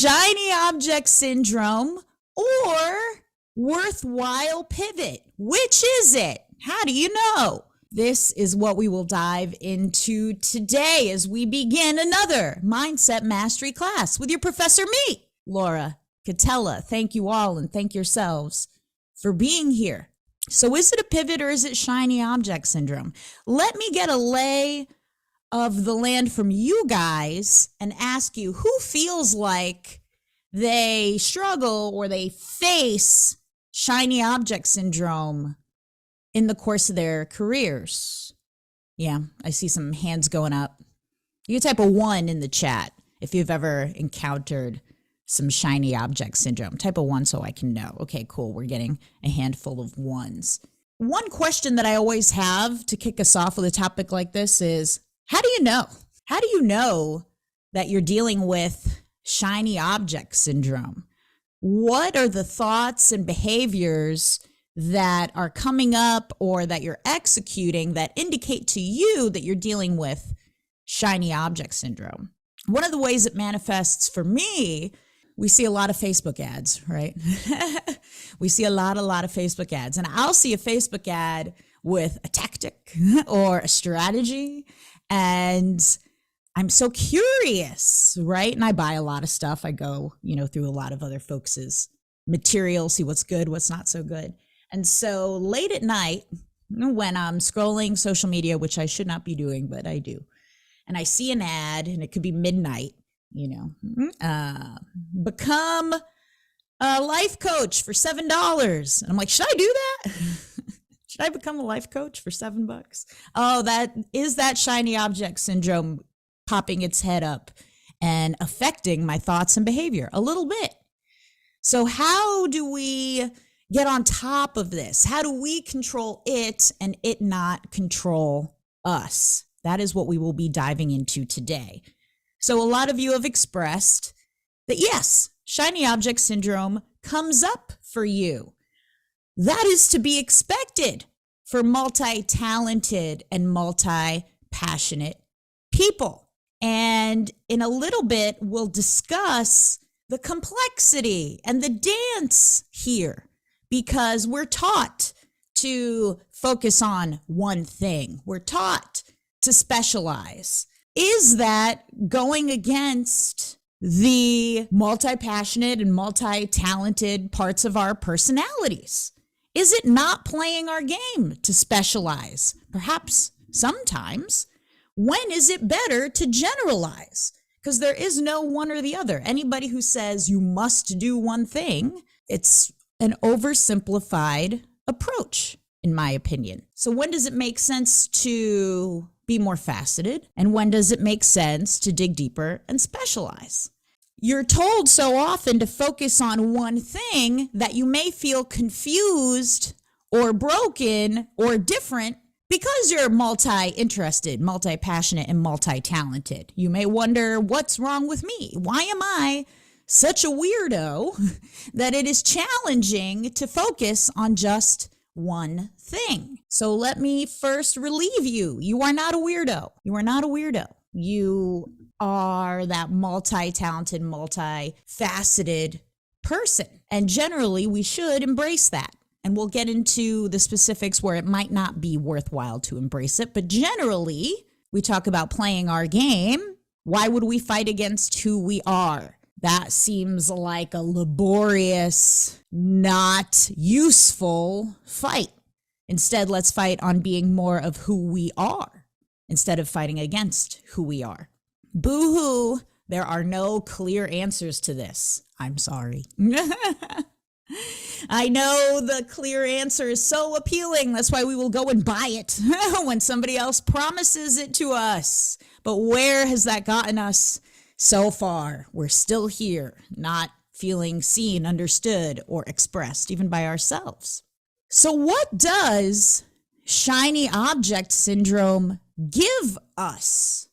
Shiny object syndrome or worthwhile pivot? Which is it? How do you know? This is what we will dive into today as we begin another Mindset Mastery class with your professor, me, Laura Catella. Thank you all and thank yourselves for being here. So is it a pivot or is it shiny object syndrome? Let me get a lay of the land from you guys and ask you who feels like they struggle or they face shiny object syndrome in the course of their careers. Yeah, I see some hands going up. You can type a 1 in the chat if you've ever encountered some shiny object syndrome. Type a 1 so I can know. Okay, cool. We're getting a handful of 1s. One question that I always have to kick us off with a topic like this is, how do you know? How do you know that you're dealing with shiny object syndrome? What are the thoughts and behaviors that are coming up or that you're executing that indicate to you that you're dealing with shiny object syndrome? One of the ways it manifests for me, we see a lot of Facebook ads, right? We see a lot of Facebook ads. And I'll see a Facebook ad with a tactic or a strategy. And I'm so curious, right? And I buy a lot of stuff. I go, through a lot of other folks' material, see what's good, what's not so good. And so late at night, when I'm scrolling social media, which I should not be doing, but I do, and I see an ad, and it could be midnight, become a life coach for $7. And I'm like, should I do that? Should I become a life coach for $7? Oh, that shiny object syndrome popping its head up and affecting my thoughts and behavior a little bit. So how do we get on top of this? How do we control it and it not control us? That is what we will be diving into today. So a lot of you have expressed that yes, shiny object syndrome comes up for you. That is to be expected for multi-talented and multi-passionate people. And in a little bit, we'll discuss the complexity and the dance here, because we're taught to focus on one thing. We're taught to specialize. Is that going against the multi-passionate and multi-talented parts of our personalities? Is it not playing our game to specialize? Perhaps sometimes. When is it better to generalize? Because there is no one or the other. Anybody who says you must do one thing, it's an oversimplified approach, in my opinion. So when does it make sense to be more faceted? And when does it make sense to dig deeper and specialize? You're told so often to focus on one thing that you may feel confused or broken or different because you're multi-interested, multi-passionate, and multi-talented. You may wonder, what's wrong with me? Why am I such a weirdo that it is challenging to focus on just one thing? So let me first relieve you. You are not a weirdo. You are not a weirdo. You are that multi-talented, multi-faceted person. And generally, we should embrace that. And we'll get into the specifics where it might not be worthwhile to embrace it. But generally, we talk about playing our game. Why would we fight against who we are? That seems like a laborious, not useful fight. Instead, let's fight on being more of who we are instead of fighting against who we are. Boo-hoo, there are no clear answers to this. I'm sorry. I know the clear answer is so appealing. That's why we will go and buy it when somebody else promises it to us. But where has that gotten us so far? We're still here, not feeling seen, understood, or expressed, even by ourselves. So what does shiny object syndrome give us?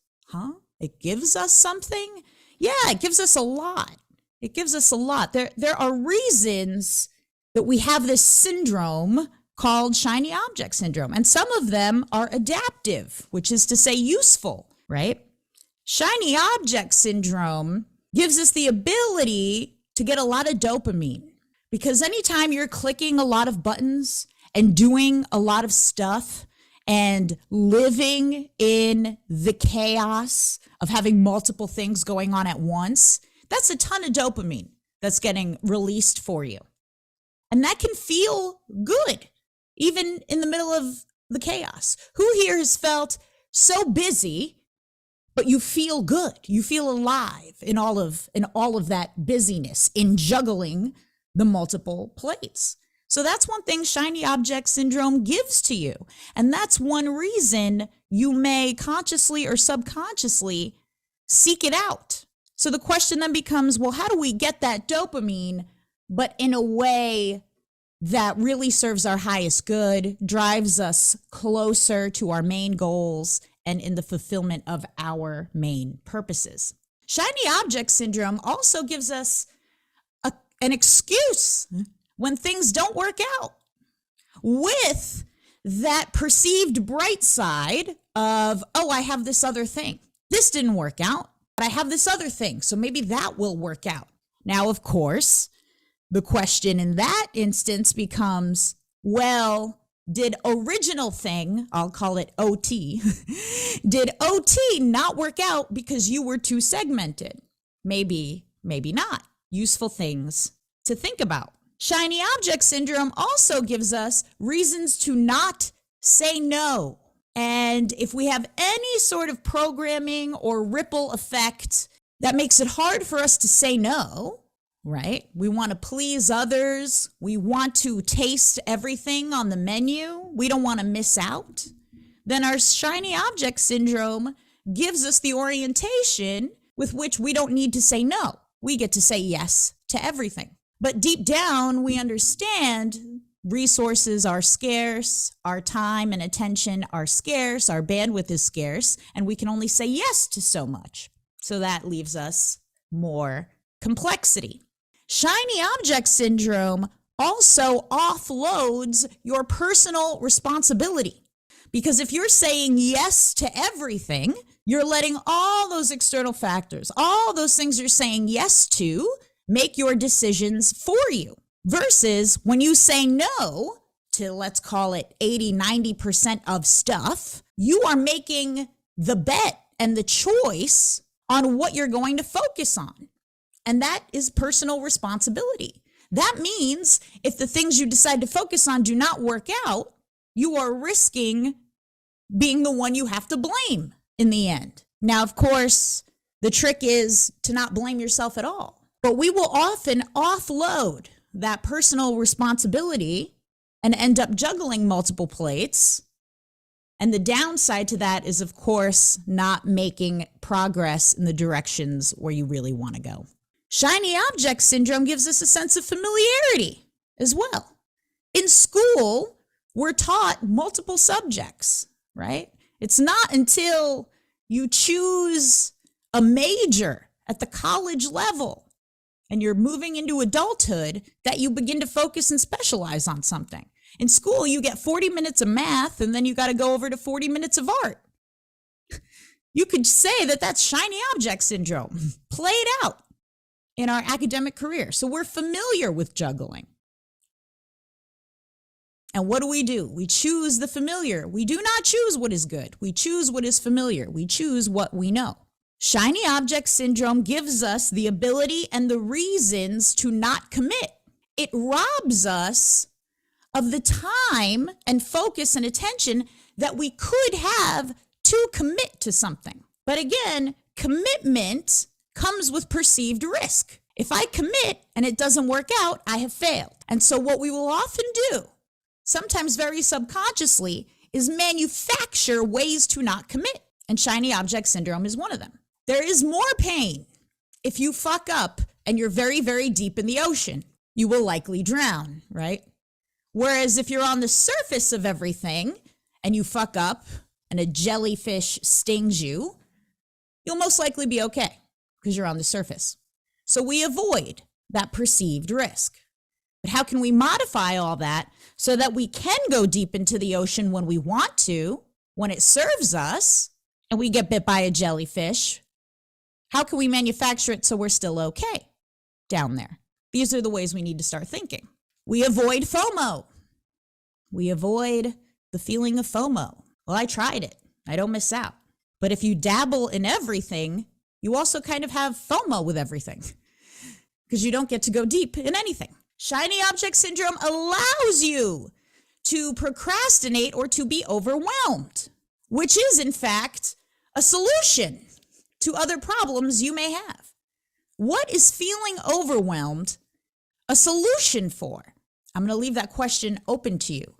It gives us something? Yeah, it gives us a lot. It gives us a lot. There are reasons that we have this syndrome called shiny object syndrome. And some of them are adaptive, which is to say useful, right? Shiny object syndrome gives us the ability to get a lot of dopamine. Because anytime you're clicking a lot of buttons and doing a lot of stuff and living in the chaos of having multiple things going on at once, that's a ton of dopamine that's getting released for you. And that can feel good, even in the middle of the chaos. Who here has felt so busy, but you feel good? You feel alive in all of that busyness, in juggling the multiple plates. So that's one thing shiny object syndrome gives to you. And that's one reason you may consciously or subconsciously seek it out. So the question then becomes, well, how do we get that dopamine, but in a way that really serves our highest good, drives us closer to our main goals, and in the fulfillment of our main purposes? Shiny object syndrome also gives us an excuse when things don't work out, with that perceived bright side of, oh, I have this other thing. This didn't work out, but I have this other thing, so maybe that will work out. Now, of course, the question in that instance becomes, well, did original thing, I'll call it OT, did OT not work out because you were too segmented? Maybe, maybe not. Useful things to think about. Shiny object syndrome also gives us reasons to not say no. And if we have any sort of programming or ripple effect that makes it hard for us to say no, right? We want to please others. We want to taste everything on the menu. We don't want to miss out. Then our shiny object syndrome gives us the orientation with which we don't need to say no. We get to say yes to everything. But deep down, we understand resources are scarce, our time and attention are scarce, our bandwidth is scarce, and we can only say yes to so much. So that leaves us more complexity. Shiny object syndrome also offloads your personal responsibility. Because if you're saying yes to everything, you're letting all those external factors, all those things you're saying yes to, make your decisions for you. Versus when you say no to, let's call it 80-90% of stuff, you are making the bet and the choice on what you're going to focus on. And that is personal responsibility. That means if the things you decide to focus on do not work out, you are risking being the one you have to blame in the end. Now, of course, the trick is to not blame yourself at all. But we will often offload that personal responsibility and end up juggling multiple plates. And the downside to that is, of course, not making progress in the directions where you really want to go. Shiny object syndrome gives us a sense of familiarity as well. In school, we're taught multiple subjects, right? It's not until you choose a major at the college level and you're moving into adulthood that you begin to focus and specialize on something. In school, you get 40 minutes of math, and then you got to go over to 40 minutes of art. You could say that that's shiny object syndrome played out in our academic career. So we're familiar with juggling. And what do? We choose the familiar. We do not choose what is good. We choose what is familiar. We choose what we know. Shiny object syndrome gives us the ability and the reasons to not commit. It robs us of the time and focus and attention that we could have to commit to something. But again, commitment comes with perceived risk. If I commit and it doesn't work out, I have failed. And so what we will often do, sometimes very subconsciously, is manufacture ways to not commit. And shiny object syndrome is one of them. There is more pain if you fuck up and you're very, very deep in the ocean. You will likely drown, right? Whereas if you're on the surface of everything and you fuck up and a jellyfish stings you, you'll most likely be okay because you're on the surface. So we avoid that perceived risk. But how can we modify all that so that we can go deep into the ocean when we want to, when it serves us, and we get bit by a jellyfish? How can we manufacture it so we're still okay down there? These are the ways we need to start thinking. We avoid FOMO. We avoid the feeling of FOMO. Well, I tried it. I don't miss out. But if you dabble in everything, you also kind of have FOMO with everything because you don't get to go deep in anything. Shiny object syndrome allows you to procrastinate or to be overwhelmed, which is, in fact, a solution to other problems you may have. What is feeling overwhelmed a solution for? I'm going to leave that question open to you.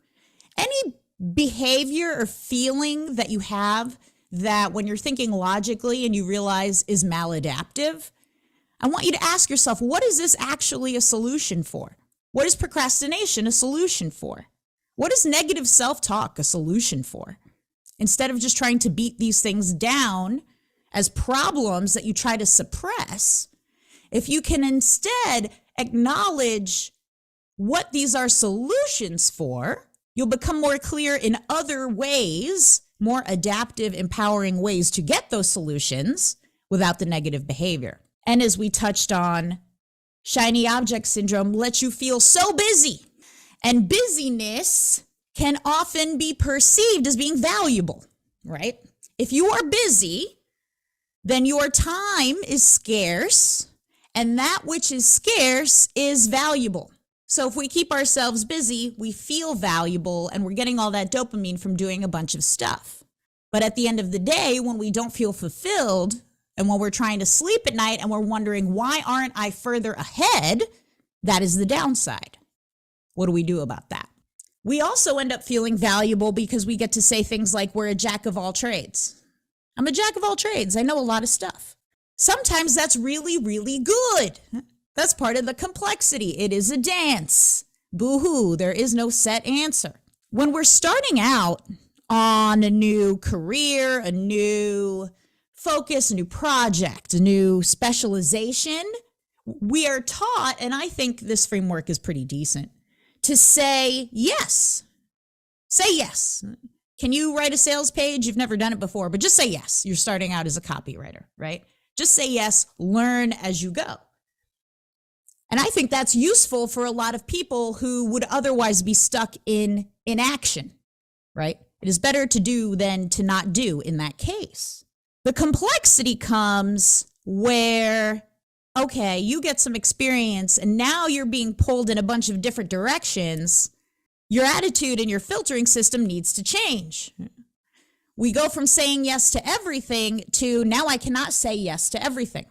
Any behavior or feeling that you have that when you're thinking logically and you realize is maladaptive, I want you to ask yourself, what is this actually a solution for? What is procrastination a solution for? What is negative self-talk a solution for? Instead of just trying to beat these things down as problems that you try to suppress, if you can instead acknowledge what these are solutions for, you'll become more clear in other ways, more adaptive, empowering ways to get those solutions without the negative behavior. And as we touched on, shiny object syndrome lets you feel so busy. And busyness can often be perceived as being valuable, right? If you are busy, then your time is scarce, and that which is scarce is valuable. So if we keep ourselves busy, we feel valuable, and we're getting all that dopamine from doing a bunch of stuff. But at the end of the day, when we don't feel fulfilled, and when we're trying to sleep at night and we're wondering, why aren't I further ahead? That is the downside. What do we do about that? We also end up feeling valuable because we get to say things like, we're a jack of all trades. I'm a jack of all trades. I know a lot of stuff. Sometimes that's really, really good. That's part of the complexity. It is a dance. Boo-hoo, there is no set answer. When we're starting out on a new career, a new focus, a new project, a new specialization, we are taught, and I think this framework is pretty decent, to say yes. Say yes. Can you write a sales page? You've never done it before, but just say yes. You're starting out as a copywriter, right? Just say yes, learn as you go. And I think that's useful for a lot of people who would otherwise be stuck in inaction, right? It is better to do than to not do in that case. The complexity comes where, okay, you get some experience and now you're being pulled in a bunch of different directions. Your attitude and your filtering system needs to change. We go from saying yes to everything to now I cannot say yes to everything.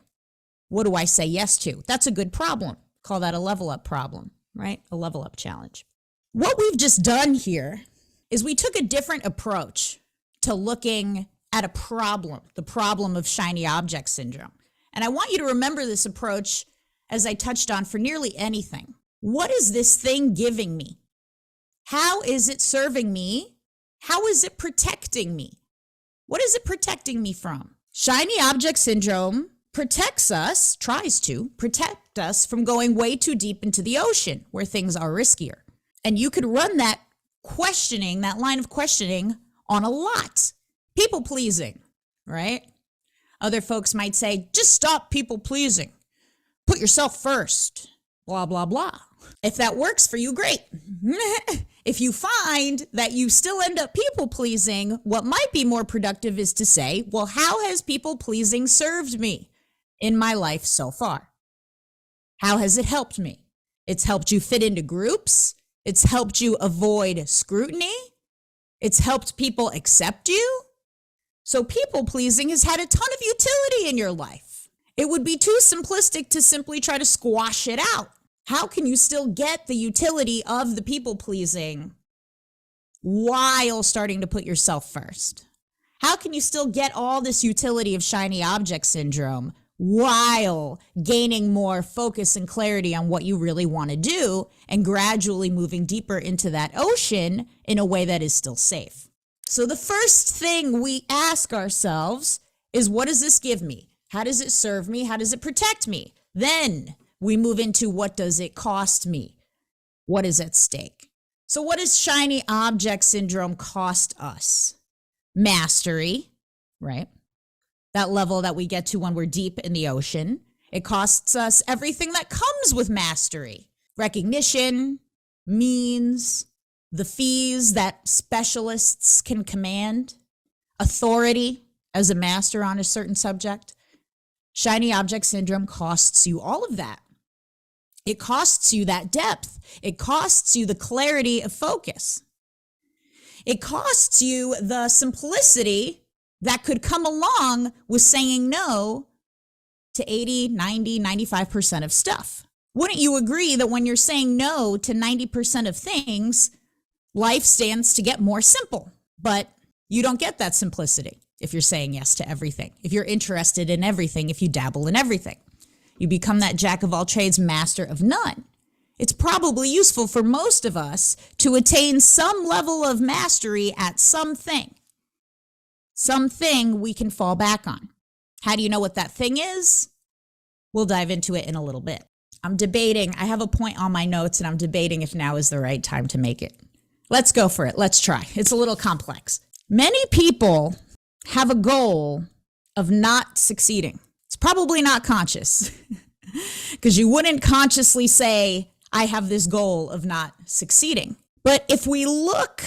What do I say yes to? That's a good problem. Call that a level up problem, right? A level up challenge. What we've just done here is we took a different approach to looking at a problem, the problem of shiny object syndrome. And I want you to remember this approach as I touched on for nearly anything. What is this thing giving me? How is it serving me? How is it protecting me? What is it protecting me from? Shiny object syndrome protects us, tries to protect us from going way too deep into the ocean where things are riskier. And you could run that questioning, that line of questioning on a lot. People pleasing, right? Other folks might say, just stop people pleasing. Put yourself first, blah, blah, blah. If that works for you, great. If you find that you still end up people pleasing, what might be more productive is to say, well, how has people pleasing served me in my life so far? How has it helped me? It's helped you fit into groups. It's helped you avoid scrutiny. It's helped people accept you. So people pleasing has had a ton of utility in your life. It would be too simplistic to simply try to squash it out. How can you still get the utility of the people pleasing while starting to put yourself first? How can you still get all this utility of shiny object syndrome while gaining more focus and clarity on what you really want to do and gradually moving deeper into that ocean in a way that is still safe? So the first thing we ask ourselves is, what does this give me? How does it serve me? How does it protect me? Then we move into, what does it cost me? What is at stake? So what does shiny object syndrome cost us? Mastery, right? that level that we get to when we're deep in the ocean. It costs us everything that comes with mastery: recognition, means, the fees that specialists can command, authority as a master on a certain subject. Shiny object syndrome costs you all of that. It costs you that depth. It costs you the clarity of focus. It costs you the simplicity that could come along with saying no to 80, 90, 95% of stuff. Wouldn't you agree that when you're saying no to 90% of things, life stands to get more simple? But you don't get that simplicity if you're saying yes to everything, if you're interested in everything, if you dabble in everything. You become that jack of all trades, master of none. It's probably useful for most of us to attain some level of mastery at something we can fall back on. How do you know what that thing is? We'll dive into it in a little bit. I'm debating. I have a point on my notes, and I'm debating if now is the right time to make it. Let's go for it. Let's try. It's a little complex. Many people have a goal of not succeeding. It's probably not conscious because you wouldn't consciously say, I have this goal of not succeeding. But if we look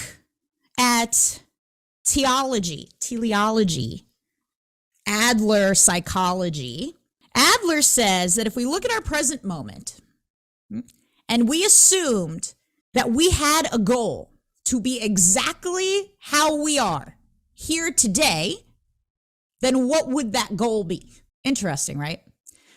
at teleology, Adler psychology, Adler says that if we look at our present moment and we assumed that we had a goal to be exactly how we are here today, then what would that goal be? Interesting, right?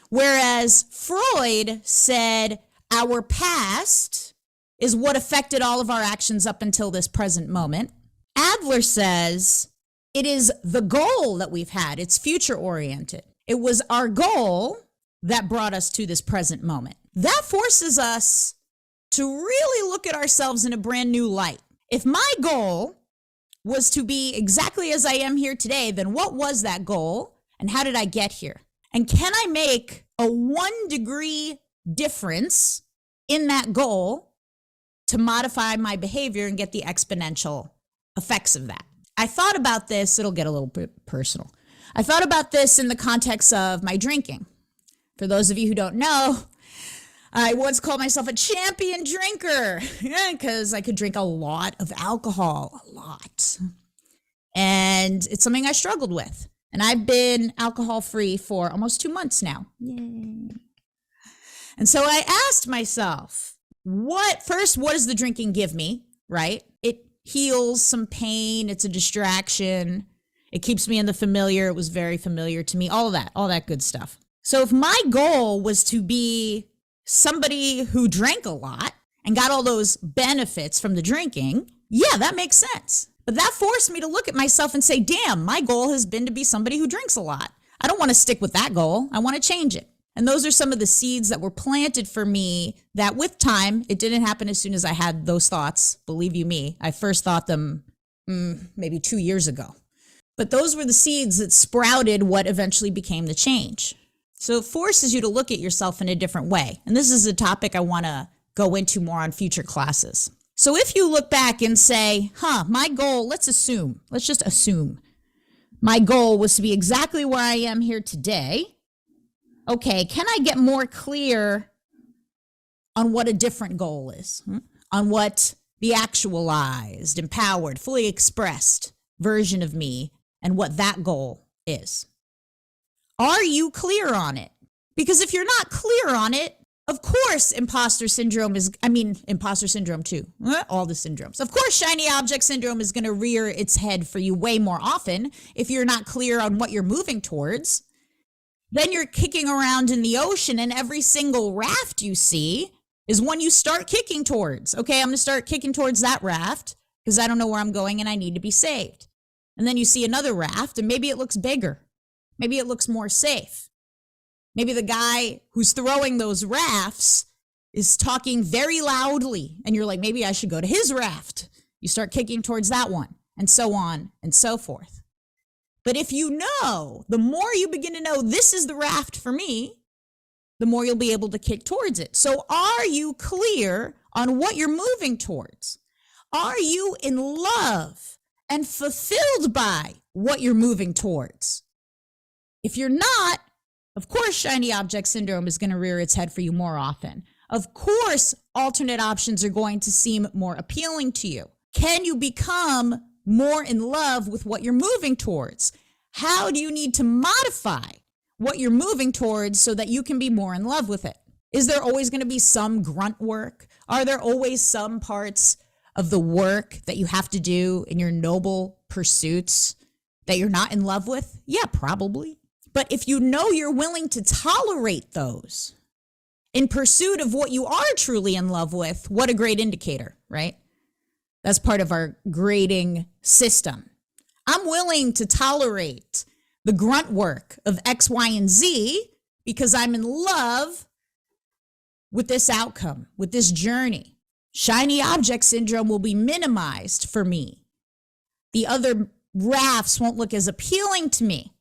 Whereas Freud said our past is what affected all of our actions up until this present moment, Adler says it is the goal that we've had. It's future oriented. It was our goal that brought us to this present moment. That forces us to really look at ourselves in a brand new light. If my goal was to be exactly as I am here today, then what was that goal and how did I get here? And can I make a 1 degree difference in that goal to modify my behavior and get the exponential effects of that? I thought about this. It'll get a little bit personal. I thought about this in the context of my drinking. For those of you who don't know, I once called myself a champion drinker because I could drink a lot of alcohol, a lot. And it's something I struggled with. And I've been alcohol-free for almost 2 months now. Yay. And so I asked myself, what does the drinking give me, right? It heals some pain. It's a distraction. It keeps me in the familiar. It was very familiar to me. All that good stuff. So if my goal was to be somebody who drank a lot and got all those benefits from the drinking, yeah, that makes sense. But that forced me to look at myself and say, damn, my goal has been to be somebody who drinks a lot. I don't want to stick with that goal. I want to change it. And those are some of the seeds that were planted for me that with time, it didn't happen as soon as I had those thoughts. Believe you me, I first thought them maybe 2 years ago. But those were the seeds that sprouted what eventually became the change. So it forces you to look at yourself in a different way. And this is a topic I want to go into more on future classes. So if you look back and say, my goal, let's just assume my goal was to be exactly where I am here today. Okay, can I get more clear on what a different goal is? On what the actualized, empowered, fully expressed version of me and what that goal is? Are you clear on it? Because if you're not clear on it, of course, imposter syndrome too, all the syndromes. Of course, shiny object syndrome is going to rear its head for you way more often if you're not clear on what you're moving towards. Then you're kicking around in the ocean and every single raft you see is one you start kicking towards. Okay, I'm going to start kicking towards that raft because I don't know where I'm going and I need to be saved. And then you see another raft and maybe it looks bigger. Maybe it looks more safe. Maybe the guy who's throwing those rafts is talking very loudly and you're like, maybe I should go to his raft. You start kicking towards that one and so on and so forth. But if you know, the more you begin to know this is the raft for me, the more you'll be able to kick towards it. So are you clear on what you're moving towards? Are you in love and fulfilled by what you're moving towards? If you're not, of course, shiny object syndrome is going to rear its head for you more often. Of course, alternate options are going to seem more appealing to you. Can you become more in love with what you're moving towards? How do you need to modify what you're moving towards so that you can be more in love with it? Is there always going to be some grunt work? Are there always some parts of the work that you have to do in your noble pursuits that you're not in love with? Yeah, probably. But if you know you're willing to tolerate those in pursuit of what you are truly in love with, what a great indicator, right? That's part of our grading system. I'm willing to tolerate the grunt work of X, Y, and Z because I'm in love with this outcome, with this journey. Shiny object syndrome will be minimized for me. The other rafts won't look as appealing to me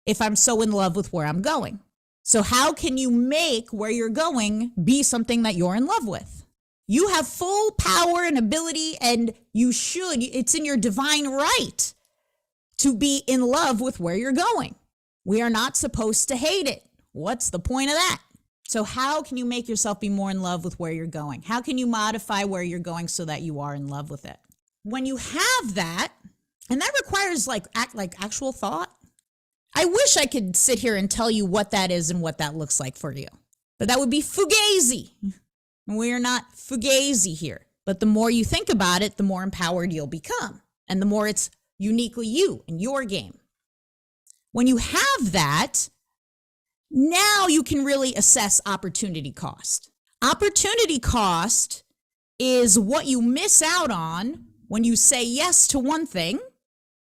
if I'm so in love with where I'm going. So how can you make where you're going be something that you're in love with? You have full power and ability, and it's in your divine right to be in love with where you're going. We are not supposed to hate it. What's the point of that? So how can you make yourself be more in love with where you're going? How can you modify where you're going so that you are in love with it? When you have that, and that requires actual thought. I wish I could sit here and tell you what that is and what that looks like for you. But that would be fugazi. We are not fugazi here. But the more you think about it, the more empowered you'll become. And the more it's uniquely you and your game. When you have that, now you can really assess opportunity cost. Opportunity cost is what you miss out on when you say yes to one thing,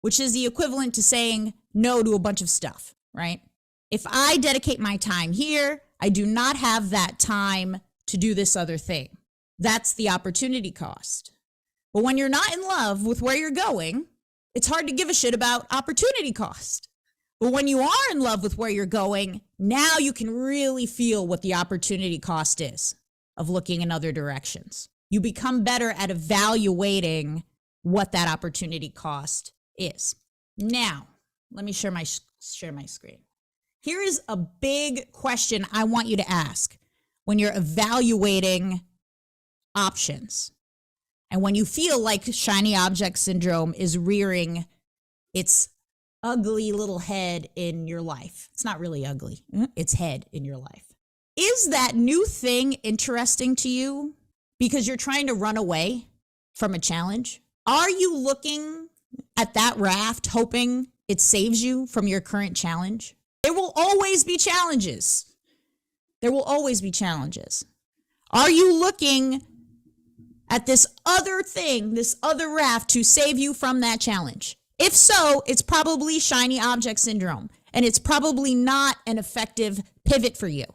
which is the equivalent to saying no to a bunch of stuff, right? If I dedicate my time here, I do not have that time to do this other thing. That's the opportunity cost. But when you're not in love with where you're going, it's hard to give a shit about opportunity cost. But when you are in love with where you're going, now you can really feel what the opportunity cost is of looking in other directions. You become better at evaluating what that opportunity cost is. Now, let me share my screen. Here is a big question I want you to ask when you're evaluating options. And when you feel like shiny object syndrome is rearing its ugly little head in your life. It's not really ugly. Its head in your life. Is that new thing interesting to you because you're trying to run away from a challenge? Are you looking at that raft hoping it saves you from your current challenge? There will always be challenges. There will always be challenges. Are you looking at this other thing, this other raft to save you from that challenge? If so, it's probably shiny object syndrome, and it's probably not an effective pivot for you.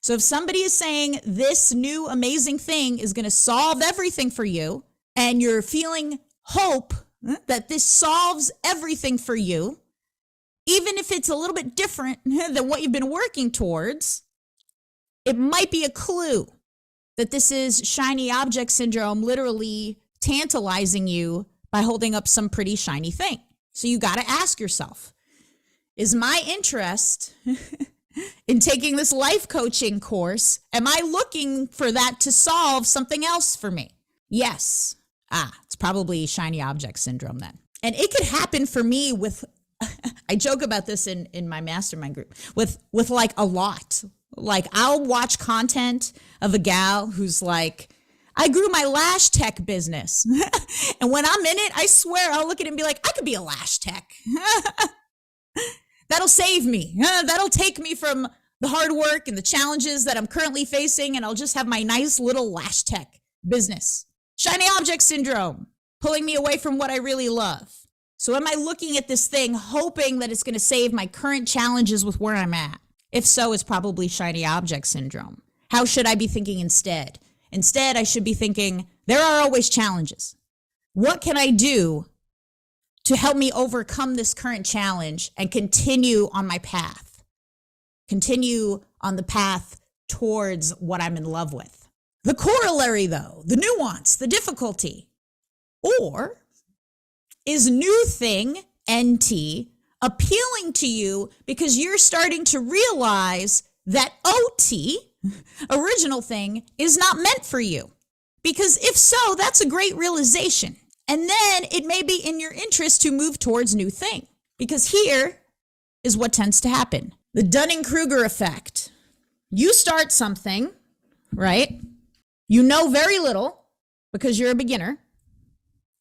So if somebody is saying this new amazing thing is going to solve everything for you, and you're feeling hope that this solves everything for you, even if it's a little bit different than what you've been working towards, it might be a clue that this is shiny object syndrome literally tantalizing you by holding up some pretty shiny thing. So you got to ask yourself, is my interest in taking this life coaching course, am I looking for that to solve something else for me? Yes. It's probably shiny object syndrome then. And it could happen for me with, I joke about this in my mastermind group, with like a lot. Like I'll watch content of a gal who's like, I grew my lash tech business. And when I'm in it, I swear I'll look at it and be like, I could be a lash tech. That'll save me. That'll take me from the hard work and the challenges that I'm currently facing, and I'll just have my nice little lash tech business. Shiny object syndrome, pulling me away from what I really love. So am I looking at this thing hoping that it's going to save my current challenges with where I'm at? If so, it's probably shiny object syndrome. How should I be thinking instead? Instead, I should be thinking, there are always challenges. What can I do to help me overcome this current challenge and continue on my path? Continue on the path towards what I'm in love with. The corollary, though, the nuance, the difficulty. Or is new thing, NT, appealing to you because you're starting to realize that OT, original thing, is not meant for you. Because if so, that's a great realization. And then it may be in your interest to move towards new thing. Because here is what tends to happen. The Dunning-Kruger effect. You start something, right? You know very little because you're a beginner.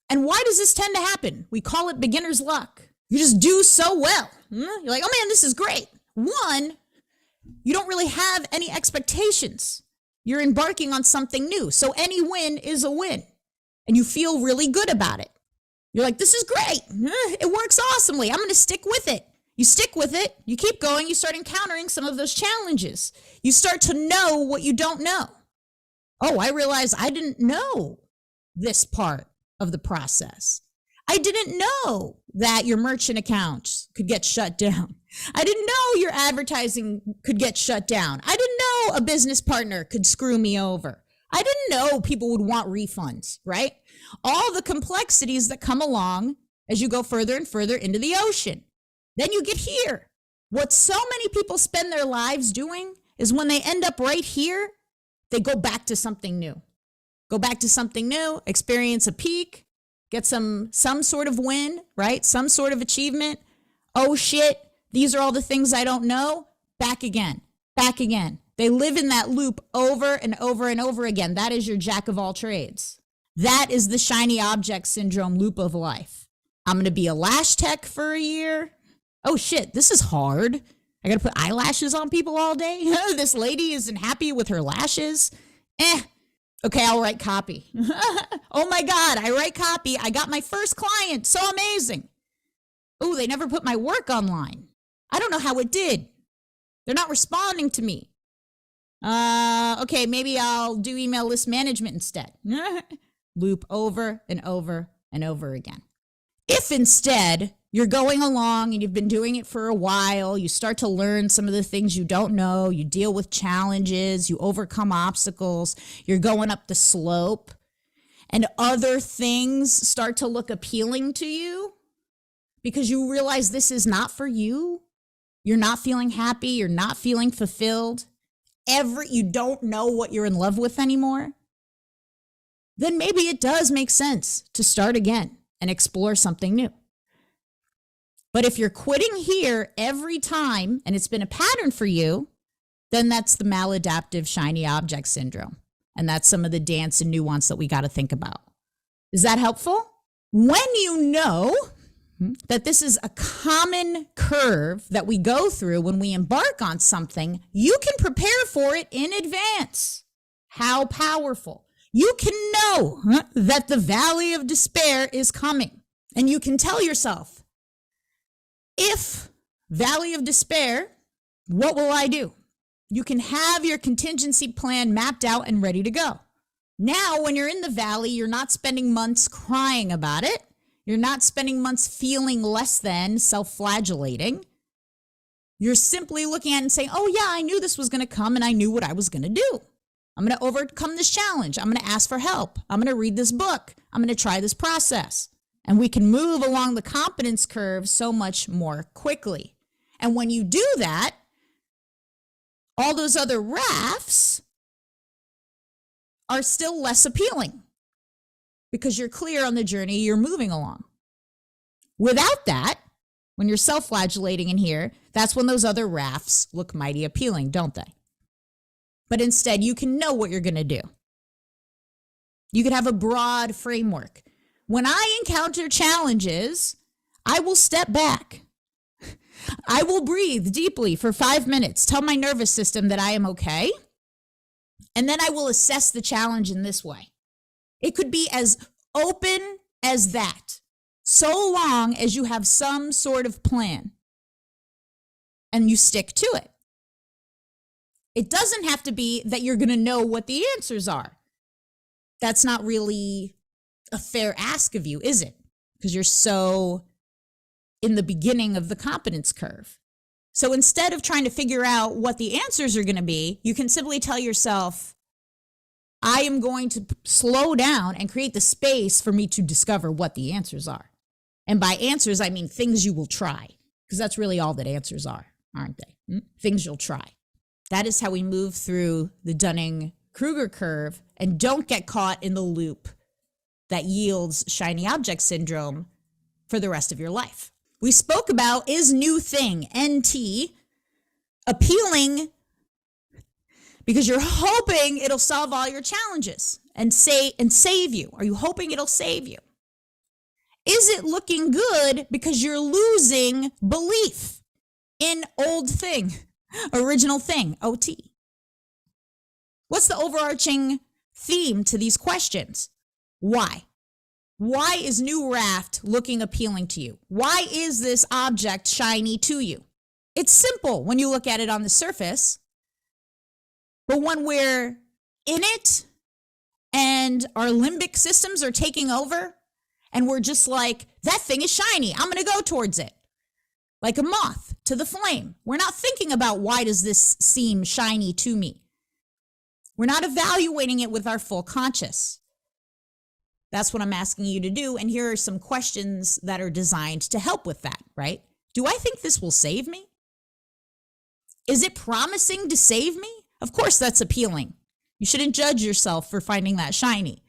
And why does this tend to happen? We call it beginner's luck. You just do so well. You're like, oh man, this is great. One, you don't really have any expectations. You're embarking on something new. So any win is a win. And you feel really good about it. You're like, this is great. It works awesomely. I'm going to stick with it. You stick with it. You keep going. You start encountering some of those challenges. You start to know what you don't know. Oh, I realized I didn't know this part of the process. I didn't know that your merchant accounts could get shut down. I didn't know your advertising could get shut down. I didn't know a business partner could screw me over. I didn't know people would want refunds, right? All the complexities that come along as you go further and further into the ocean. Then you get here. What so many people spend their lives doing is when they end up right here, they go back to something new. Go back to something new, experience a peak, get some sort of win, right? Some sort of achievement. Oh shit, these are all the things I don't know. Back again, back again. They live in that loop over and over and over again. That is your jack of all trades. That is the shiny object syndrome loop of life. I'm going to be a lash tech for a year. Oh shit, this is hard. I got to put eyelashes on people all day. This lady isn't happy with her lashes. Okay, I'll write copy. Oh my God, I write copy. I got my first client. So amazing. Oh, they never put my work online. I don't know how it did. They're not responding to me. Okay, maybe I'll do email list management instead. Loop over and over and over again. If instead you're going along and you've been doing it for a while, you start to learn some of the things you don't know, you deal with challenges, you overcome obstacles, you're going up the slope, and other things start to look appealing to you because you realize this is not for you. You're not feeling happy, you're not feeling fulfilled. You don't know what you're in love with anymore. Then maybe it does make sense to start again and explore something new. But if you're quitting here every time and it's been a pattern for you, then that's the maladaptive shiny object syndrome. And that's some of the dance and nuance that we got to think about. Is that helpful? When you know that this is a common curve that we go through when we embark on something, you can prepare for it in advance. How powerful. You can know that the valley of despair is coming. And you can tell yourself, if valley of despair, what will I do? You can have your contingency plan mapped out and ready to go. Now, when you're in the valley, you're not spending months crying about it. You're not spending months feeling less than, self-flagellating. You're simply looking at it and saying, oh yeah, I knew this was going to come and I knew what I was going to do. I'm going to overcome this challenge. I'm going to ask for help. I'm going to read this book. I'm going to try this process. And we can move along the competence curve so much more quickly. And when you do that, all those other rafts are still less appealing because you're clear on the journey you're moving along. Without that, when you're self-flagellating in here, that's when those other rafts look mighty appealing, don't they? But instead, you can know what you're going to do. You can have a broad framework. When I encounter challenges, I will step back. I will breathe deeply for 5 minutes, tell my nervous system that I am okay, and then I will assess the challenge in this way. It could be as open as that, so long as you have some sort of plan and you stick to it. It doesn't have to be that you're going to know what the answers are. That's not really a fair ask of you, is it? Because you're so in the beginning of the competence curve. So instead of trying to figure out what the answers are going to be, you can simply tell yourself, I am going to slow down and create the space for me to discover what the answers are. And by answers, I mean things you will try. Because that's really all that answers are, aren't they? Things you'll try. That is how we move through the Dunning-Kruger curve and don't get caught in the loop that yields shiny object syndrome for the rest of your life. We spoke about, is new thing, NT, appealing because you're hoping it'll solve all your challenges and save you. Are you hoping it'll save you? Is it looking good because you're losing belief in old thing, original thing, OT? What's the overarching theme to these questions? Why? Why is new raft looking appealing to you? Why is this object shiny to you? It's simple when you look at it on the surface, but when we're in it and our limbic systems are taking over and we're just like, that thing is shiny, I'm going to go towards it. Like a moth to the flame. We're not thinking about why does this seem shiny to me? We're not evaluating it with our full conscious. That's what I'm asking you to do. And here are some questions that are designed to help with that, right? Do I think this will save me? Is it promising to save me? Of course, that's appealing. You shouldn't judge yourself for finding that shiny,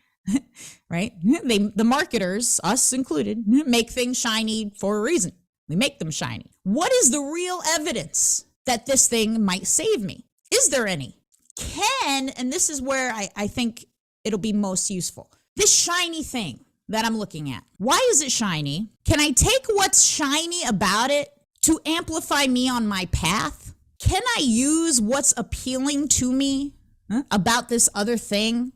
right? The marketers, us included, make things shiny for a reason. We make them shiny. What is the real evidence that this thing might save me? Is there any? And this is where I think it'll be most useful. This shiny thing that I'm looking at, why is it shiny? Can I take what's shiny about it to amplify me on my path? Can I use what's appealing to me about this other thing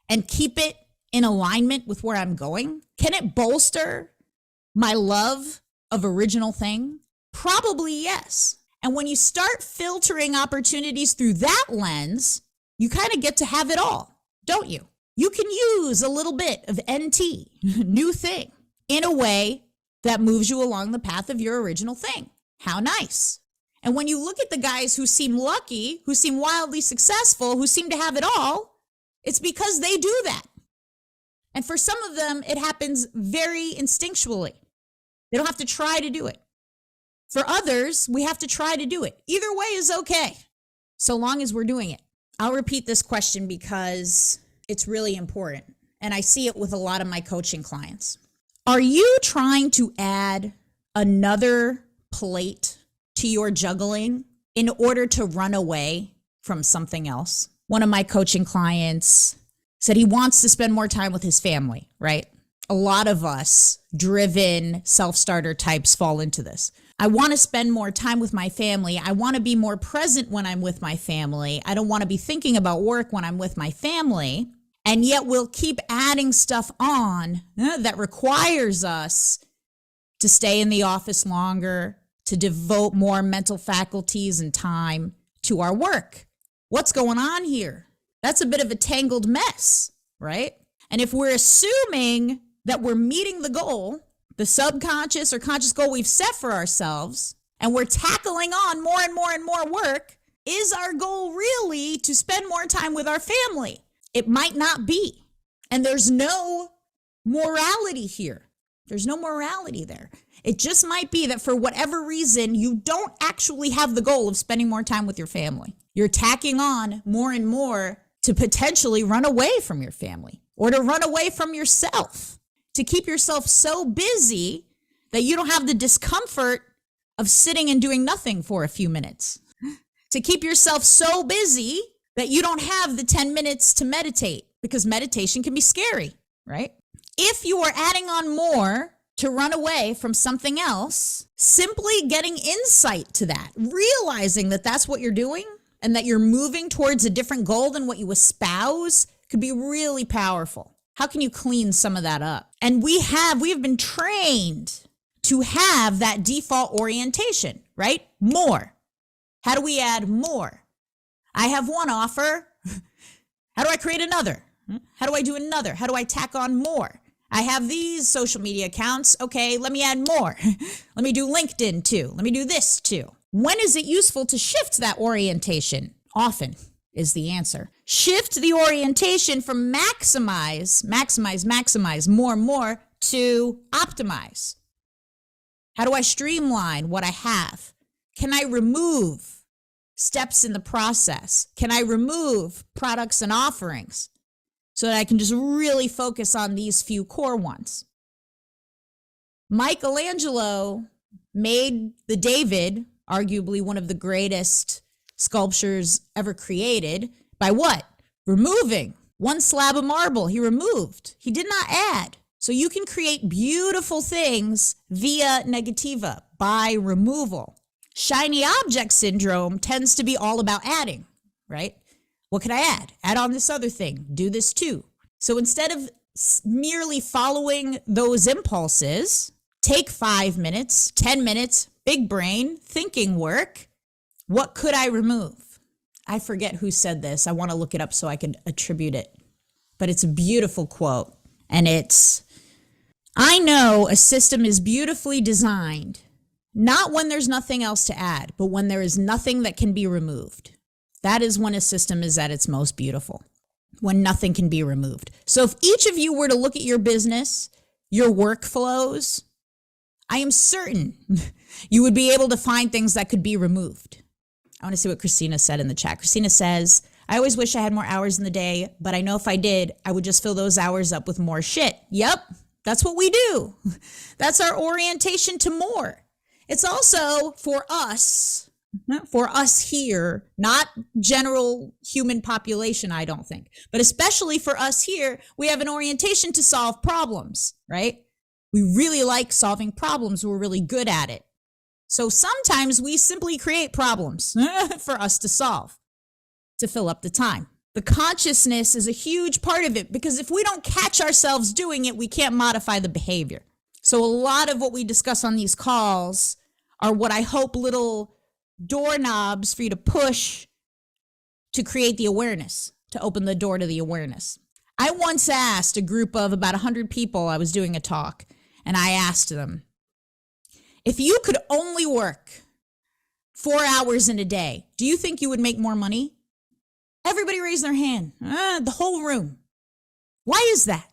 and keep it in alignment with where I'm going? Can it bolster my love of original thing? Probably yes. And when you start filtering opportunities through that lens, you kind of get to have it all, don't you? You can use a little bit of NT, new thing, in a way that moves you along the path of your original thing. How nice. And when you look at the guys who seem lucky, who seem wildly successful, who seem to have it all, it's because they do that. And for some of them, it happens very instinctually. They don't have to try to do it. For others, we have to try to do it. Either way is okay, so long as we're doing it. I'll repeat this question because it's really important, and I see it with a lot of my coaching clients. Are you trying to add another plate to your juggling in order to run away from something else? One of my coaching clients said he wants to spend more time with his family, right? A lot of us driven self-starter types fall into this. I want to spend more time with my family. I want to be more present when I'm with my family. I don't want to be thinking about work when I'm with my family. And yet we'll keep adding stuff on that requires us to stay in the office longer, to devote more mental faculties and time to our work. What's going on here? That's a bit of a tangled mess, right? And if we're assuming that we're meeting the goal, the subconscious or conscious goal we've set for ourselves, and we're tackling on more and more and more work, is our goal really to spend more time with our family? It might not be. And there's no morality here. There's no morality there. It just might be that for whatever reason, you don't actually have the goal of spending more time with your family. You're tacking on more and more to potentially run away from your family or to run away from yourself, to keep yourself so busy that you don't have the discomfort of sitting and doing nothing for a few minutes, to keep yourself so busy that you don't have the 10 minutes to meditate, because meditation can be scary, right? If you are adding on more to run away from something else, simply getting insight to that, realizing that that's what you're doing and that you're moving towards a different goal than what you espouse could be really powerful. How can you clean some of that up? And we have been trained to have that default orientation, right? More. How do we add more? I have one offer. How do I create another? How do I do another? How do I tack on more? I have these social media accounts. Okay, let me add more. Let me do LinkedIn too. Let me do this too. When is it useful to shift that orientation? Often is the answer. Shift the orientation from maximize, more, to optimize. How do I streamline what I have? Can I remove steps in the process? Can I remove products and offerings so that I can just really focus on these few core ones? Michelangelo made the David, arguably one of the greatest sculptures ever created, by what? Removing. One slab of marble he removed. He did not add. So you can create beautiful things via negativa, by removal. Shiny object syndrome tends to be all about adding, right? What can I add? Add on this other thing. Do this too. So instead of merely following those impulses, take 5 minutes, 10 minutes, big brain, thinking work. What could I remove? I forget who said this. I want to look it up so I can attribute it. But it's a beautiful quote. And it's, I know a system is beautifully designed, not when there's nothing else to add, but when there is nothing that can be removed. That is when a system is at its most beautiful, when nothing can be removed. So if each of you were to look at your business, your workflows, I am certain you would be able to find things that could be removed. I want to see what Christina said in the chat. Christina says, I always wish I had more hours in the day, but I know if I did, I would just fill those hours up with more shit. Yep, that's what we do. That's our orientation to more. It's also for us here, not general human population, I don't think, but especially for us here, we have an orientation to solve problems, right? We really like solving problems. We're really good at it. So sometimes we simply create problems for us to solve, to fill up the time. The consciousness is a huge part of it, because if we don't catch ourselves doing it, we can't modify the behavior. So a lot of what we discuss on these calls are what I hope little doorknobs for you to push to create the awareness, to open the door to the awareness. I once asked a group of about 100 people, I was doing a talk, and I asked them, if you could only work 4 hours in a day, do you think you would make more money? Everybody raised their hand, the whole room. Why is that?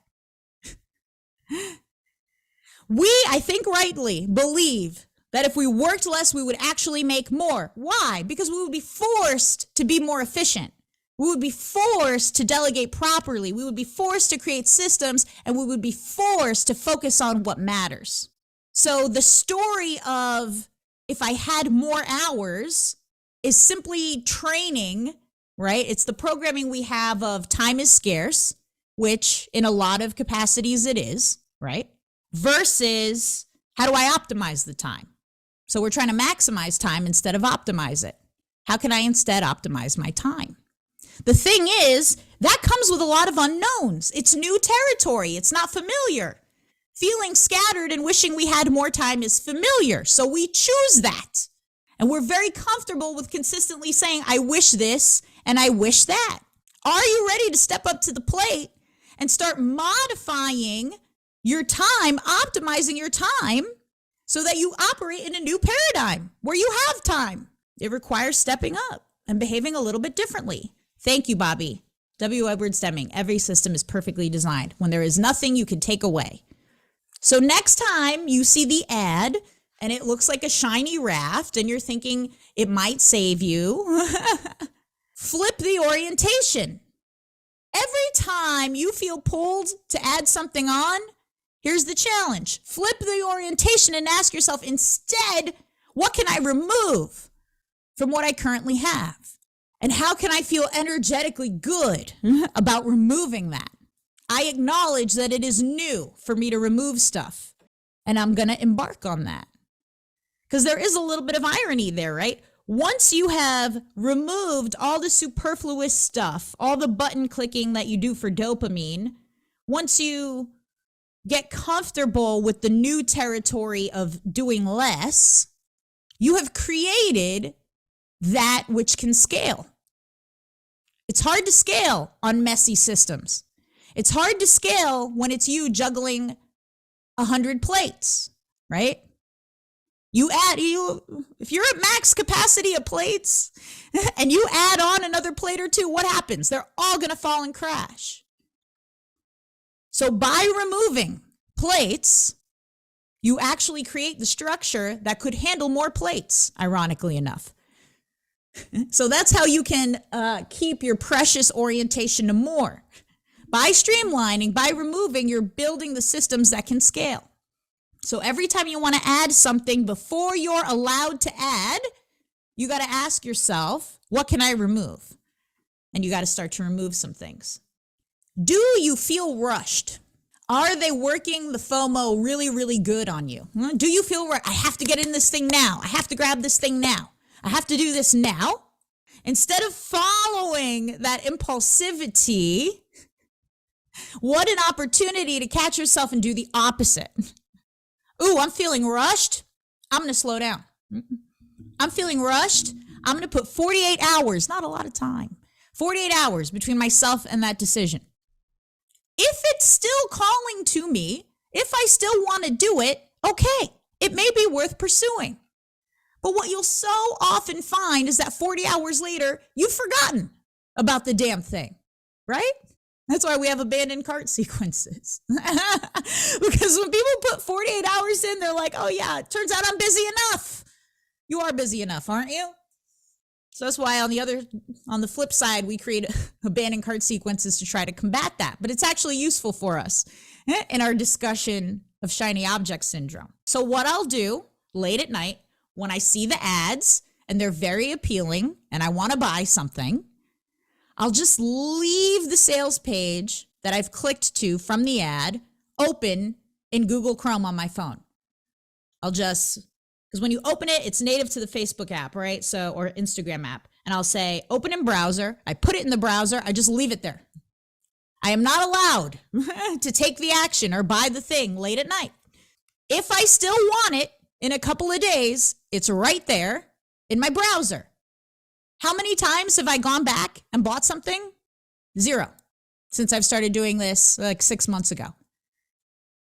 We, I think rightly, believe that if we worked less, we would actually make more. Why? Because we would be forced to be more efficient. We would be forced to delegate properly. We would be forced to create systems, and we would be forced to focus on what matters. So the story of if I had more hours is simply training, right? It's the programming we have of time is scarce, which in a lot of capacities it is, right? Versus how do I optimize the time? So we're trying to maximize time instead of optimize it. How can I instead optimize my time? The thing is, that comes with a lot of unknowns. It's new territory. It's not familiar. Feeling scattered and wishing we had more time is familiar. So we choose that. And we're very comfortable with consistently saying, I wish this and I wish that. Are you ready to step up to the plate and start modifying your time, optimizing your time so that you operate in a new paradigm where you have time? It requires stepping up and behaving a little bit differently. Thank you, Bobby. W. Edwards Deming. Every system is perfectly designed when there is nothing you can take away. So next time you see the ad and it looks like a shiny raft and you're thinking it might save you, flip the orientation. Every time you feel pulled to add something on, here's the challenge. Flip the orientation and ask yourself instead, what can I remove from what I currently have? And how can I feel energetically good about removing that? I acknowledge that it is new for me to remove stuff, and I'm going to embark on that. Because there is a little bit of irony there, right? Once you have removed all the superfluous stuff, all the button clicking that you do for dopamine, once you get comfortable with the new territory of doing less, you have created that which can scale. It's hard to scale on messy systems. It's hard to scale when it's you juggling 100 plates, right? If you're at max capacity of plates and you add on another plate or two, what happens? They're all going to fall and crash. So by removing plates, you actually create the structure that could handle more plates, ironically enough. So that's how you can keep your precious orientation to more. By streamlining, by removing, you're building the systems that can scale. So every time you want to add something, before you're allowed to add, you got to ask yourself, what can I remove? And you got to start to remove some things. Do you feel rushed? Are they working the FOMO really, really good on you? Do you feel I have to get in this thing now? I have to grab this thing now. I have to do this now. Instead of following that impulsivity, what an opportunity to catch yourself and do the opposite. Ooh, I'm feeling rushed. I'm going to slow down. I'm feeling rushed. I'm going to put 48 hours, not a lot of time, 48 hours between myself and that decision. If it's still calling to me, if I still want to do it, okay, it may be worth pursuing. But what you'll so often find is that 40 hours later, you've forgotten about the damn thing, right? That's why we have abandoned cart sequences. Because when people put 48 hours in, they're like, oh yeah, it turns out I'm busy enough. You are busy enough, aren't you? So that's why on the flip side, we create abandoned cart sequences to try to combat that. But it's actually useful for us in our discussion of shiny object syndrome. So what I'll do late at night when I see the ads and they're very appealing and I want to buy something, I'll just leave the sales page that I've clicked to from the ad open in Google Chrome on my phone. Because when you open it, it's native to the Facebook app, right? So, or Instagram app. And I'll say, open in browser. I put it in the browser. I just leave it there. I am not allowed to take the action or buy the thing late at night. If I still want it in a couple of days, it's right there in my browser. How many times have I gone back and bought something? 0. Since I've started doing this like 6 months ago.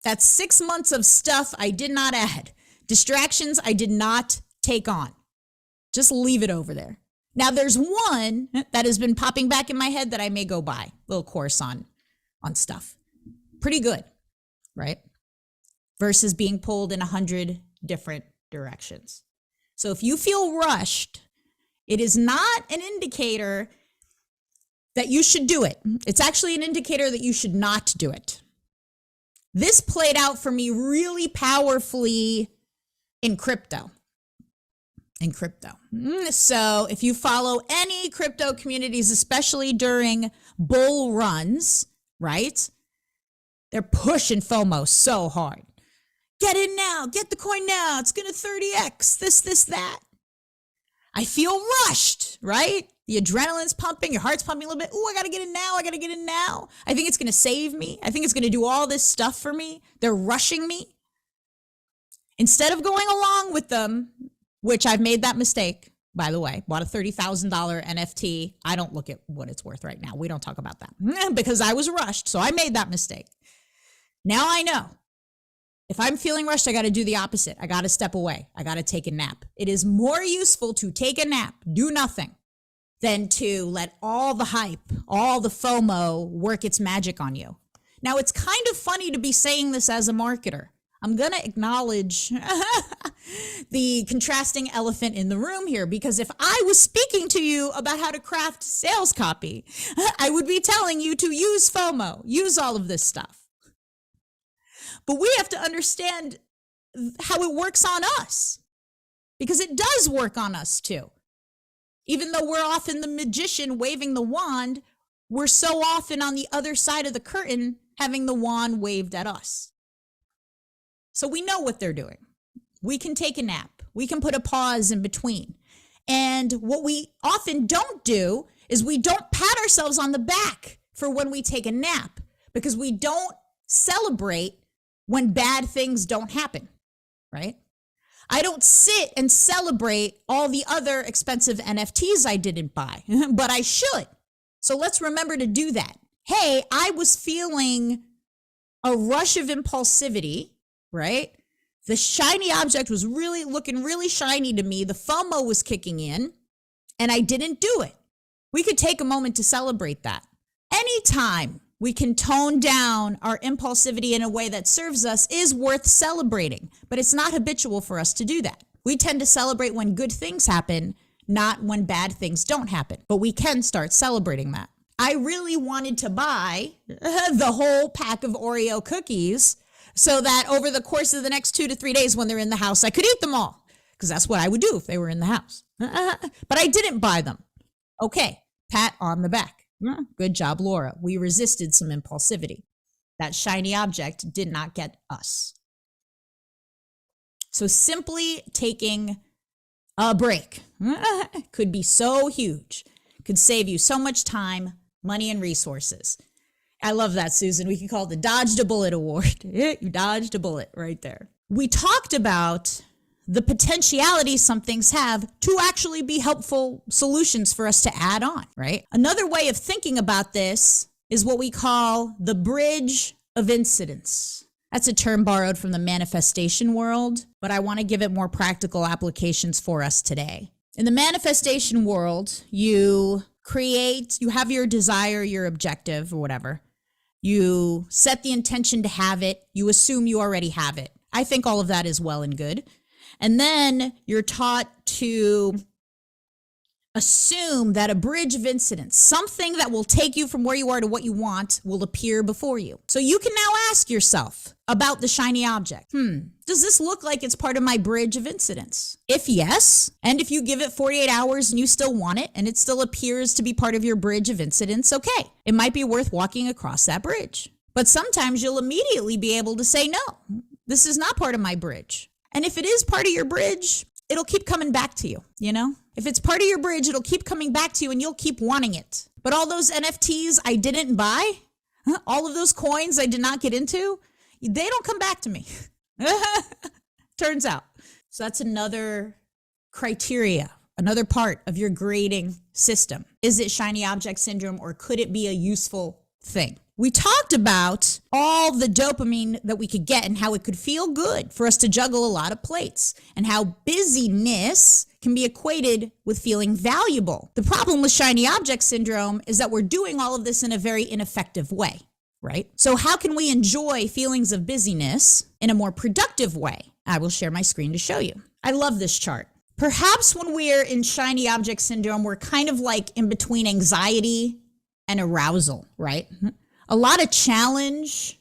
That's 6 months of stuff I did not add. Distractions I did not take on. Just leave it over there. Now there's one that has been popping back in my head that I may go buy. Little course on stuff. Pretty good, right? Versus being pulled in 100 different directions. So if you feel rushed, it is not an indicator that you should do it. It's actually an indicator that you should not do it. This played out for me really powerfully in crypto. So if you follow any crypto communities, especially during bull runs, right? They're pushing FOMO so hard. Get in now, get the coin now. It's going to 30x, this, that. I feel rushed, right? The adrenaline's pumping, your heart's pumping a little bit. Oh, I got to get in now. I think it's going to save me. I think it's going to do all this stuff for me. They're rushing me. Instead of going along with them, which I've made that mistake, by the way, bought a $30,000 NFT. I don't look at what it's worth right now. We don't talk about that because I was rushed. So I made that mistake. Now I know. If I'm feeling rushed, I got to do the opposite. I got to step away. I got to take a nap. It is more useful to take a nap, do nothing, than to let all the hype, all the FOMO work its magic on you. Now, it's kind of funny to be saying this as a marketer. I'm going to acknowledge the contrasting elephant in the room here, because if I was speaking to you about how to craft sales copy, I would be telling you to use FOMO, use all of this stuff. But we have to understand how it works on us, because it does work on us too. Even though we're often the magician waving the wand, we're so often on the other side of the curtain having the wand waved at us. So we know what they're doing. We can take a nap. We can put a pause in between. And what we often don't do is we don't pat ourselves on the back for when we take a nap, because we don't celebrate when bad things don't happen, right? I don't sit and celebrate all the other expensive NFTs I didn't buy, but I should. So let's remember to do that. Hey, I was feeling a rush of impulsivity, right? The shiny object was really looking really shiny to me. The FOMO was kicking in and I didn't do it. We could take a moment to celebrate that. Anytime we can tone down our impulsivity in a way that serves us is worth celebrating. But it's not habitual for us to do that. We tend to celebrate when good things happen, not when bad things don't happen. But we can start celebrating that. I really wanted to buy the whole pack of Oreo cookies so that over the course of the next 2 to 3 days when they're in the house, I could eat them all. Because that's what I would do if they were in the house. But I didn't buy them. Okay, pat on the back. Good job, Laura. We resisted some impulsivity. That shiny object did not get us. So simply taking a break could be so huge. Could save you so much time, money, and resources. I love that, Susan. We can call it the Dodged a Bullet Award. You dodged a bullet right there. We talked about the potentiality some things have to actually be helpful solutions for us to add on, right? Another way of thinking about this is what we call the bridge of incidence. That's a term borrowed from the manifestation world, but I want to give it more practical applications for us today. In the manifestation world, you have your desire, your objective, or whatever. You set the intention to have it. You assume you already have it. I think all of that is well and good. And then you're taught to assume that a bridge of incidence, something that will take you from where you are to what you want, will appear before you. So you can now ask yourself about the shiny object. Does this look like it's part of my bridge of incidence? If yes, and if you give it 48 hours and you still want it and it still appears to be part of your bridge of incidence, okay, it might be worth walking across that bridge. But sometimes you'll immediately be able to say, no, this is not part of my bridge. And if it is part of your bridge, it'll keep coming back to you, you know? If it's part of your bridge, it'll keep coming back to you and you'll keep wanting it. But all those NFTs I didn't buy, all of those coins I did not get into, they don't come back to me. Turns out. So that's another criteria, another part of your grading system. Is it shiny object syndrome or could it be a useful thing? We talked about all the dopamine that we could get and how it could feel good for us to juggle a lot of plates and how busyness can be equated with feeling valuable. The problem with shiny object syndrome is that we're doing all of this in a very ineffective way, right? So how can we enjoy feelings of busyness in a more productive way? I will share my screen to show you. I love this chart. Perhaps when we're in shiny object syndrome, we're kind of like in between anxiety and arousal, right? A lot of challenge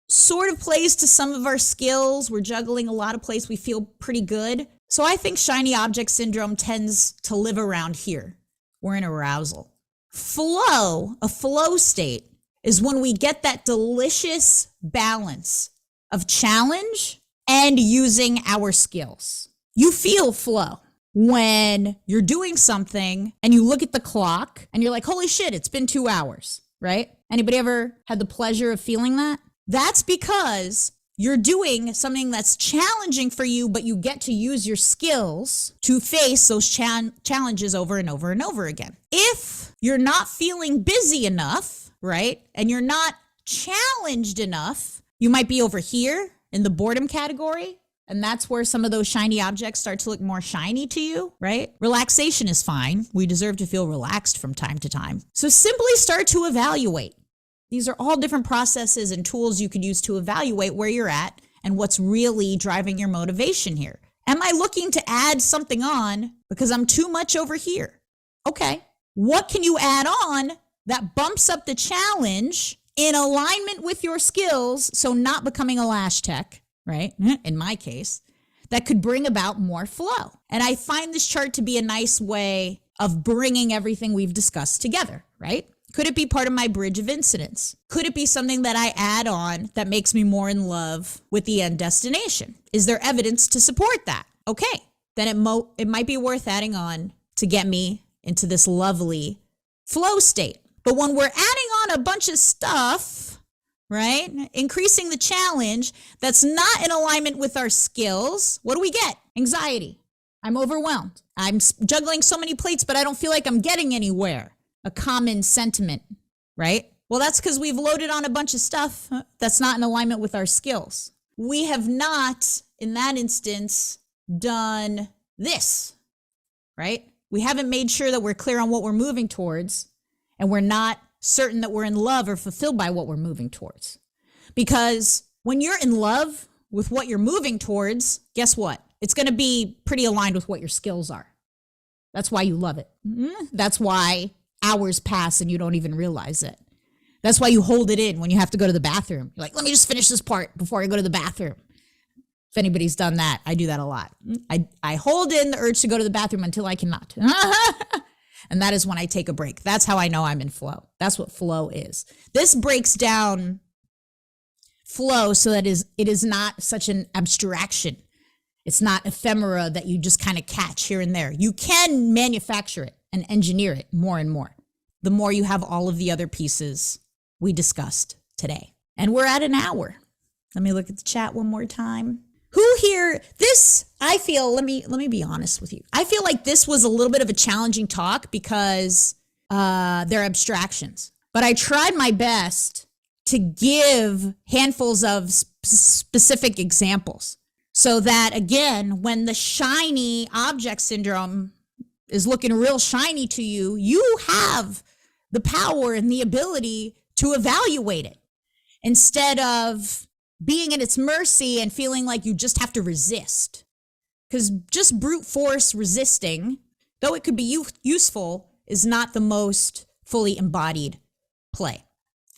sort of plays to some of our skills. We're juggling a lot of plays. We feel pretty good. So I think shiny object syndrome tends to live around here. We're in arousal. Flow, a flow state, is when we get that delicious balance of challenge and using our skills. You feel flow when you're doing something and you look at the clock and you're like, holy shit, it's been 2 hours, right? Anybody ever had the pleasure of feeling that? That's because you're doing something that's challenging for you, but you get to use your skills to face those challenges over and over and over again. If you're not feeling busy enough, right, and you're not challenged enough, you might be over here in the boredom category. And that's where some of those shiny objects start to look more shiny to you, right? Relaxation is fine. We deserve to feel relaxed from time to time. So simply start to evaluate. These are all different processes and tools you could use to evaluate where you're at and what's really driving your motivation here. Am I looking to add something on because I'm too much over here? Okay. What can you add on that bumps up the challenge in alignment with your skills, so not becoming a lash tech, right? In my case, that could bring about more flow. And I find this chart to be a nice way of bringing everything we've discussed together, right? Could it be part of my bridge of incidence? Could it be something that I add on that makes me more in love with the end destination? Is there evidence to support that? Okay, then it might be worth adding on to get me into this lovely flow state. But when we're adding on a bunch of stuff, right, increasing the challenge that's not in alignment with our skills, what do we get? Anxiety. I'm overwhelmed. I'm juggling so many plates, but I don't feel like I'm getting anywhere. A common sentiment, right? Well, that's because we've loaded on a bunch of stuff that's not in alignment with our skills. We have not, in that instance, done this, right? We haven't made sure that we're clear on what we're moving towards, and we're not certain that we're in love or fulfilled by what we're moving towards. Because when you're in love with what you're moving towards, guess what? It's going to be pretty aligned with what your skills are. That's why you love it. That's why hours pass and you don't even realize it. That's why you hold it in when you have to go to the bathroom. You're like, let me just finish this part before I go to the bathroom. If anybody's done that, I do that a lot. I hold in the urge to go to the bathroom until I cannot. And that is when I take a break. That's how I know I'm in flow. That's what flow is. This breaks down flow so that it is not such an abstraction. It's not ephemera that you just kind of catch here and there. You can manufacture it and engineer it more and more. The more you have all of the other pieces we discussed today. And we're at an hour. Let me look at the chat one more time. Who here, I feel, let me be honest with you. I feel like this was a little bit of a challenging talk because they're abstractions. But I tried my best to give handfuls of specific examples so that, again, when the shiny object syndrome is looking real shiny to you, you have the power and the ability to evaluate it instead of being at its mercy and feeling like you just have to resist. Because just brute force resisting, though it could be useful, is not the most fully embodied play.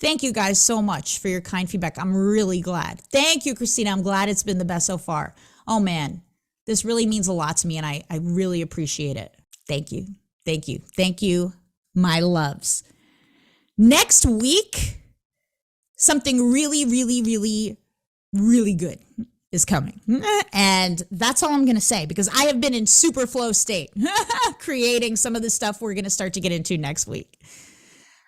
Thank you guys so much for your kind feedback. I'm really glad. Thank you, Christina. I'm glad it's been the best so far. Oh man, this really means a lot to me and I really appreciate it. Thank you. Thank you. Thank you, my loves. Next week, something really, really, really, really good is coming. And that's all I'm going to say because I have been in super flow state creating some of the stuff we're going to start to get into next week.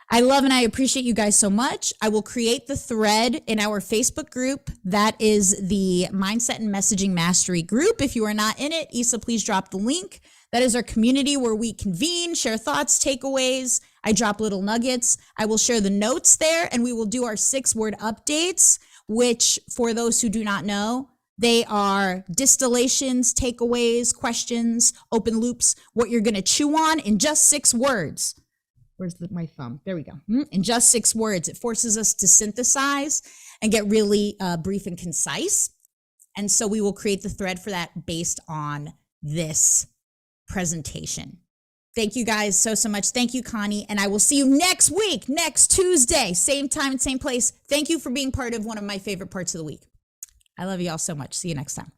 I love and I appreciate you guys so much. I will create the thread in our Facebook group. That is the Mindset and Messaging Mastery group. If you are not in it, Isa, please drop the link. That is our community where we convene, share thoughts, takeaways. I drop little nuggets. I will share the notes there and we will do our 6-word updates, which for those who do not know, they are distillations, takeaways, questions, open loops, what you're going to chew on in just 6 words. Where's my thumb? There we go. In just 6 words, it forces us to synthesize and get really brief and concise. And so we will create the thread for that based on this presentation. Thank you guys so much. Thank you, Connie. And I will see you next week, next Tuesday, same time and same place. Thank you for being part of one of my favorite parts of the week. I love you all so much. See you next time.